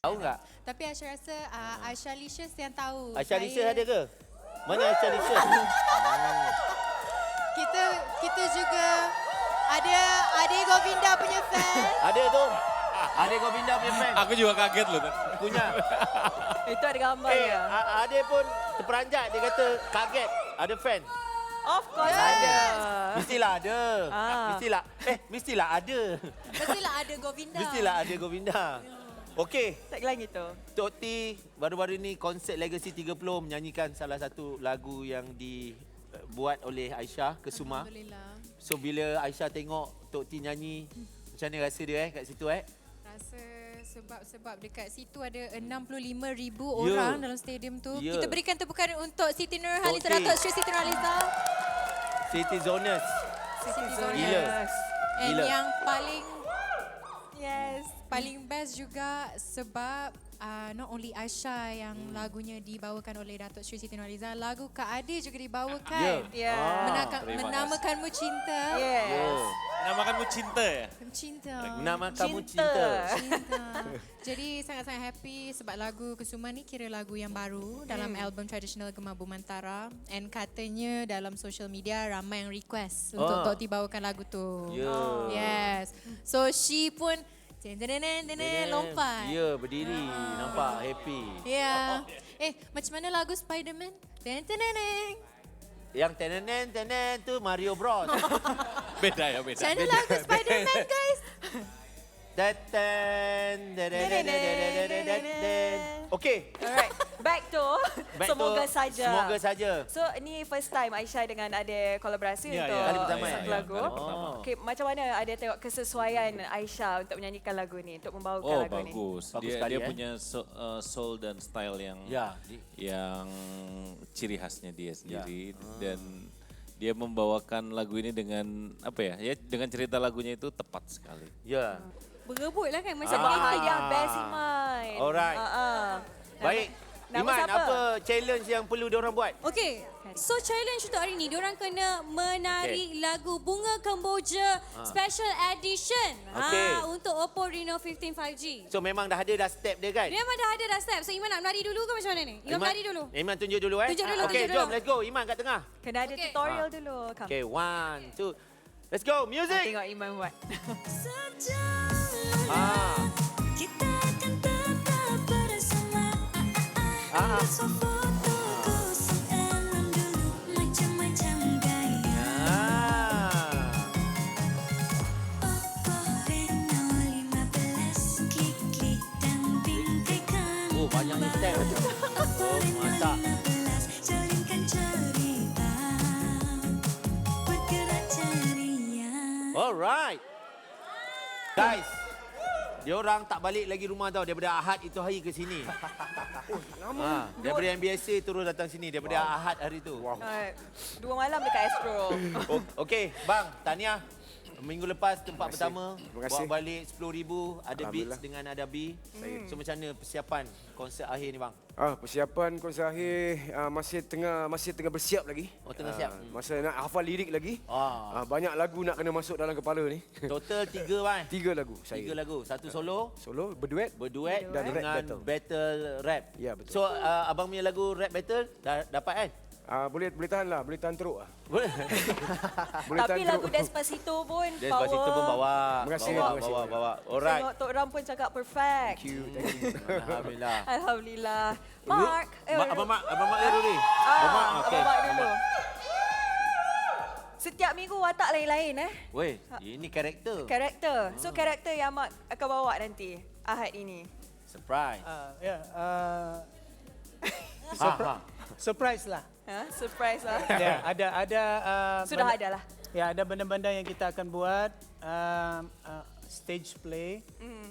Tahu tak? Tapi Aisyah rasa Aisyah Licious yang tahu. Aisyah Licious ada ke? Mana Aisyah Licious? Kita juga ada Ade Govinda punya fan. Ada tu. Ada Govinda punya fan. Aku juga kaget loh. Punya. Itu ada gambar ya. Ada pun terperanjat. Dia kata kaget. Ada fan. Of course ada. Mestilah ada. Ah. Mestilah ada. Mestilah ada Govinda. Mestilah ada Govinda. Okey. Tagline itu. Tok T baru-baru ni konsert Legacy 30 menyanyikan salah satu lagu yang dibuat oleh Aisyah Kesuma. Alhamdulillah. So bila Aisyah tengok Tok T nyanyi, macam mana rasa dia kat situ Rasa sebab dekat situ ada 65,000 orang dalam stadium tu. Ya. Kita berikan tepukan untuk Siti Nurhaliza, Tok T. Datuk Sri Siti Nurhaliza. City Zoners. Siti Gila. Zoners. And Gila. yang paling best juga sebab not only Aisyah yang lagunya dibawakan oleh Datuk Sri Siti Nurhaliza, lagu Kak Ade juga dibawakan. Ya. terima Menamakanmu cinta. Yes. Namakanmu cinta ya? Cinta. Menamakanmu cinta. Cinta. Jadi sangat-sangat happy sebab lagu Kesuma ni kira lagu yang baru dalam album tradisional Gemar Bumantara. And katanya dalam social media ramai yang request untuk Tok T bawakan lagu tu. Yes. So she pun lompat. Ya, berdiri. Nampak happy. Ya. Macam mana lagu Spiderman? Yang tenen tu Mario Bros. Beda ya, beda. Macam mana lagu Spiderman guys? Okey. Alright. Back to semoga saja. Semoga saja. So ni first time Aisyah dengan ada kolaborasi Ya, untuk ya. Kali pertama, satu ya? lagu. Kali pertama. Okay, macam mana ada tengok kesesuaian Aisyah untuk menyanyikan lagu ni, untuk membawakan lagu ni? Bagus. Bagus Dia, sekali, dia punya soul dan style yang yang ciri khasnya dia sendiri dan dia membawakan lagu ini dengan apa ya? Ya dengan cerita lagunya itu tepat sekali. Ya. Berebut lah kan macam Sebab ni. yang best Iman. Alright. Baik. Nama Iman, siapa? apa challenge yang perlu diorang buat? Okay, so challenge untuk hari ni, diorang kena menari lagu Bunga Kemboja Special Edition Okey. untuk Oppo Reno 15 5G. So memang dah ada step dia kan? Memang dah ada step. So Iman nak menari dulu ke macam mana ni? Iman menari dulu. Iman tunjuk dulu Tunjuk dulu, Okey, tunjuk jom dulu. let's go. Iman kat tengah. Kena ada Okay. tutorial dulu. Come. Okay, 1, 2. Let's go, music. Tengok Iman buat. Kita akan tetap bersama. Fotoku seelon dulu macam-macam gaya. Oppo Reno 15 klik dan bingkaikan. Oh, banyaknya step. Oppo Reno mantap. 15 jalinkan cerita. Bergerak ceria. Alright. Guys, diorang tak balik lagi rumah tau daripada Ahad itu hari ke sini. Daripada yang biasa terus datang sini daripada Ahad hari tu. 2 malam dekat Astro. Okey, bang, tahniah. Minggu lepas tempat pertama Terima kasih. bawa balik 10,000 ada beats Alhamdulillah. dengan ada B. So macam mana persiapan konsert akhir ni bang? Persiapan konsert akhir masih tengah bersiap lagi. Oh, tengah siap. Masa nak hafal lirik lagi. Banyak lagu nak kena masuk dalam kepala ni. Total 3 bang. 3 lagu saya. 3 lagu, satu solo, Solo, berduet. berduet Dan rap dengan battle. battle rap. Ya, betul. So abang punya lagu rap battle dah dapat kan? Boleh tahan lah, boleh tahan teruk lah. Boleh. Boleh Tapi tahan lagu teruk. Despacito pun Despacito pun bawa. Terima kasih, bawa, terima kasih. bawa. Alright. Tengok Tok Ram pun cakap perfect. Thank you. Alhamdulillah. Alhamdulillah. Mark. Abang Mak dulu ni. Abang Mak, okey. Abang Mak dulu. Setiap minggu watak lain-lain Weh, ini karakter. Karakter. So karakter yang Mak akan bawa nanti Ahad ini. Surprise. Surprise lah. Surprise lah. Ya, ada Sudah ada lah. Ya, ada benda-benda yang kita akan buat stage play.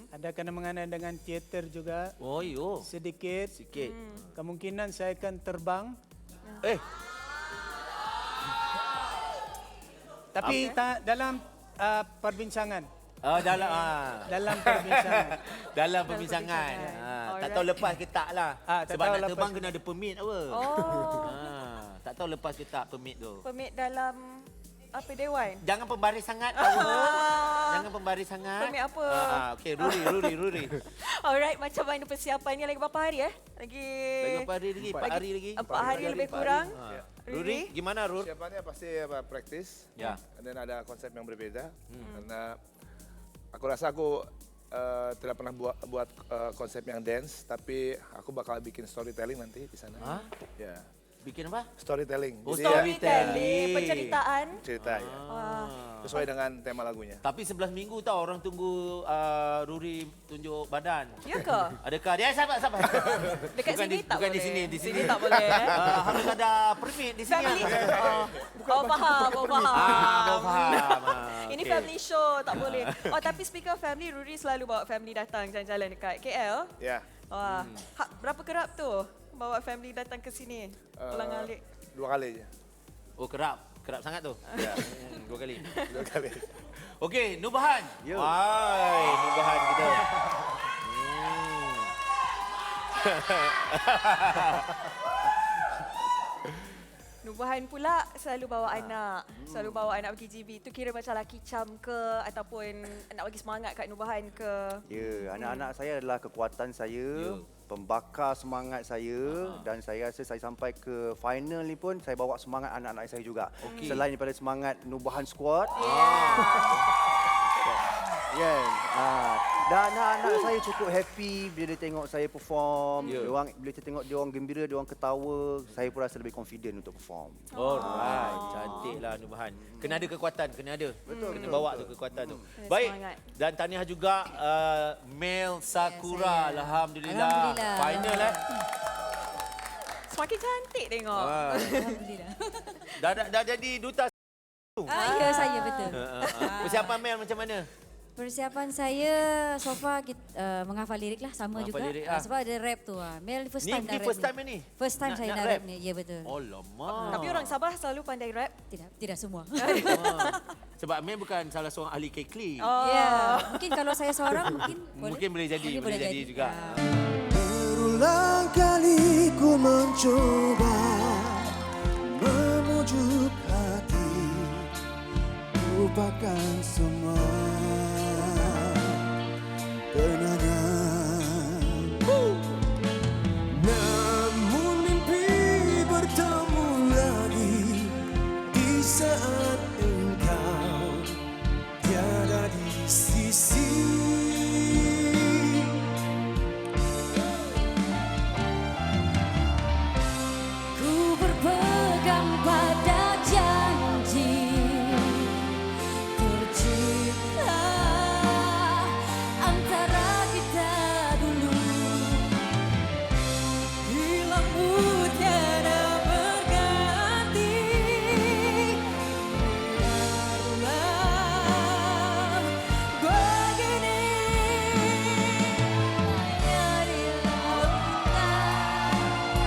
Ada kena-mengena dengan teater juga Oh, yo. sedikit. Sikit. Kemungkinan saya akan terbang. Tapi dalam perbincangan. Dalam perbincangan. Dalam perbincangan. Tak tahu lepas ke tak lah. Tak Sebab tahu nak lepas terbang ke kena ada permit apa. Tak tahu lepas ke tak permit tu. Permit dalam apa dewan? Jangan pembaris sangat. Power. Jangan baris sangat. Permit apa? Okey, Ruri. Alright, macam mana persiapannya? Lagi berapa hari Lagi Lagi berapa hari lagi? 4 hari lagi. 4 hari lebih kurang. Ruri, gimana Rur? Persiapannya pasti praktis. Ya. Dan ada konsep yang berbeda. Karena aku rasa aku tidak pernah buat konsep yang dance, tapi aku bakal bikin storytelling nanti di sana. Ya. Bikin apa? Storytelling. Oh, Jadi Storytelling, penceritaan. cerita ya. Sesuai dengan tema lagunya. Tapi 11 minggu tau orang tunggu Ruri tunjuk badan. Ya ke? Adakah dia sabar. Dekat Bukan sini di- tak bukan boleh. di sini, di sini. tak boleh. Harus ada permit di sini. Family. Faham. Kau faham. Ini Okey. family show, tak boleh. Tapi speaker of family, Ruri selalu bawa family datang jalan-jalan dekat KL. Ya. Wah, berapa kerap tu bawa family datang ke sini? Ulang-alik. 2 kali je. Oh, kerap sangat tu. Ya. 2 kali. 2 kali. Okey, Nubahan. Hai, Nubahan kita. Nubahan pula selalu bawa anak. Selalu bawa anak pergi GB. Tu kira macam laki cam ke ataupun nak bagi semangat kat Nubahan ke? Ya, anak-anak saya adalah kekuatan saya, pembakar semangat saya dan saya rasa saya sampai ke final ni pun saya bawa semangat anak-anak saya juga. Selain daripada semangat Nubahan Squad. Yes. Dan anak-anak saya cukup happy bila dia tengok saya perform. Diorang, bila dia tengok dia orang gembira, dia orang ketawa, saya pun rasa lebih confident untuk perform. Alright, cantiklah Nubahan. Kena ada kekuatan, kena ada. Betul. Kena bawa tu kekuatan tu. Baik. Semangat. Dan tahniah juga Mel Sakura. Alhamdulillah. Final Semakin cantik tengok. Alhamdulillah. Dah jadi duta. Ya, saya betul. Persiapan Mel macam mana? Persiapan saya so far menghafal lirik lah sama Menghafal juga. lirik, Sebab ada rap tu. Mel first time dah rap first time ni? First time Nak saya nak rap? rap ni. Ya betul. Oh lama. Tapi orang Sabah selalu pandai rap. Tidak semua. Sebab Mel bukan salah seorang ahli kekli. Ya, mungkin kalau saya seorang mungkin Mungkin boleh jadi, Mungkin boleh jadi juga. Berulang kali ku mencoba memujuk hati, lupakan semua kenangan. Namun mimpi bertemu lagi di saat engkau tiada di sisi. Ku berpegang pada janji tercipta antara kita dulu. Hilangmu tiada berganti. Biarlah begini.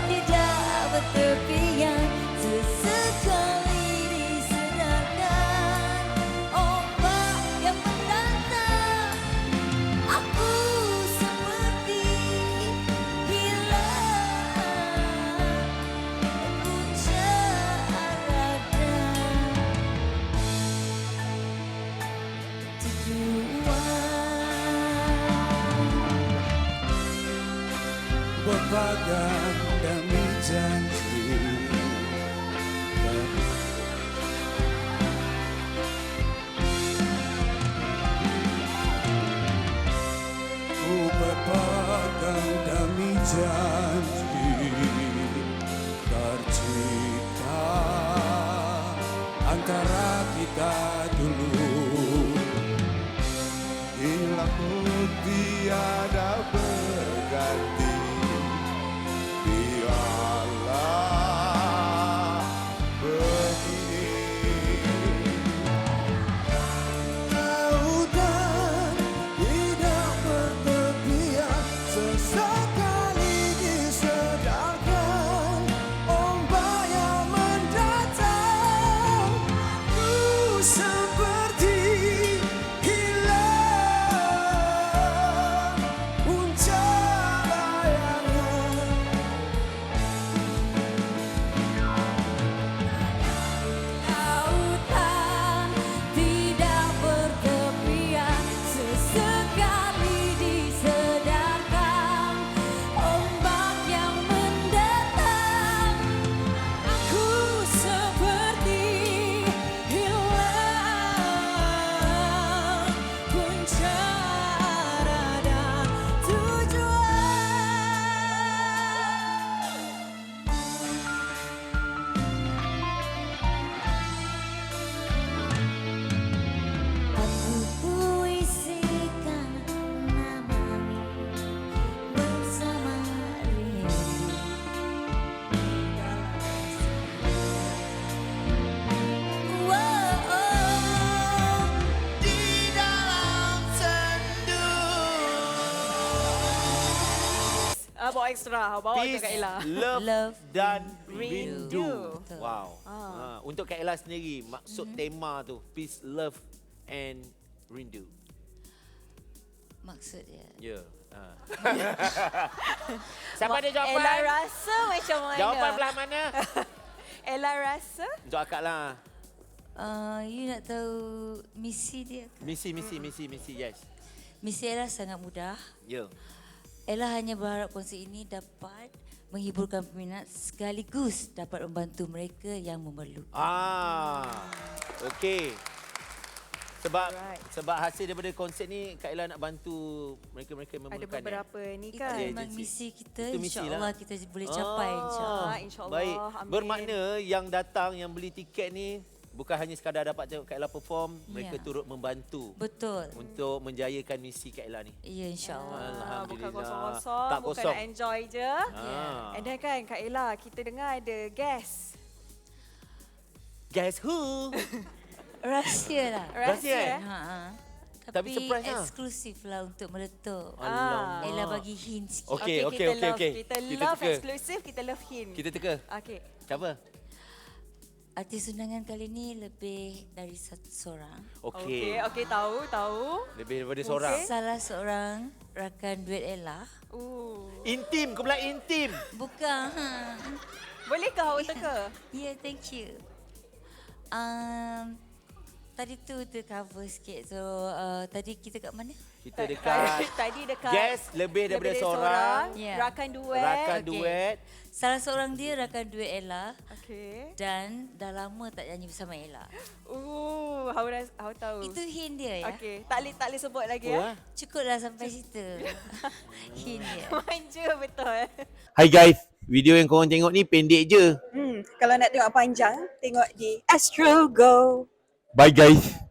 Tidak bertepian, sesekali disedarkan ombak yang mendatang. Aku seperti hilang puncak radang tujuan. Berpegang demi janji, ku berpegang demi janji tercipta antara kita dulu. Hilangmu tiada berganti. Biarlah begini. Lautan tidak bertepian, sesekali extra. Bawa je Peace, Kak Ella. love dan Rindu. rindu. Betul. Wow. Untuk Kak Ella sendiri, maksud tema tu, peace, love and rindu. Maksud dia. Ya. Siapa ada jawapan? Ella rasa macam mana? Jawapan belah mana? Ella rasa? Untuk akak lah. You nak tahu misi dia? Misi, yes. Misi Ella sangat mudah. Ya. Ella hanya berharap konsert ini dapat menghiburkan peminat sekaligus dapat membantu mereka yang memerlukan. Okey. Sebab hasil daripada konsert ni Kak Ella nak bantu mereka-mereka yang Ada memerlukan. beberapa ni Itu kan. memang misi kita. Itu misi InsyaAllah lah. kita boleh capai. InsyaAllah. InsyaAllah. Baik. Amin. Bermakna yang datang, yang beli tiket ni bukan hanya sekadar dapat tengok Kak Ella perform, mereka Ya. turut membantu Betul. untuk menjayakan misi Kak Ella ni. Ya, insyaAllah. Alhamdulillah. Bukan kosong-kosong, Tak bukan kosong. nak enjoy je. Ah. And then kan Kak Ella, kita dengar ada guest. Guess who? Rahsia lah. Rahsia, eh? Tapi Tapi surprise lah. eksklusif lah untuk meletup. Alamak. Ella bagi hint sikit. Okey. Kita love, Kita kita love teka. eksklusif, kita love hint. Kita teka. Okey. Siapa? Artis undangan kali ni lebih dari satu seorang. Okey. Okey, tahu. Lebih daripada seorang. Salah seorang rakan duet Ella. Intim, kau bilang intim. Bukan. Bolehkah awak teka? Ya, thank you. Tadi tu tercover sikit. So, tadi kita kat mana? Kita dekat. Tadi dekat. Guess lebih daripada seorang. Ya. Rakan duet. Rakan Okey. duet. Salah seorang dia rakan duet Ella. Okey. Dan dah lama tak nyanyi bersama Ella. How tahu? Itu hint dia ya. Okey, tak boleh sebut lagi Wah. Cukuplah sampai situ. Hint dia. Manja betul. Hai guys, video yang korang tengok ni pendek je. Kalau nak tengok panjang, tengok di Astro Go. Bye guys.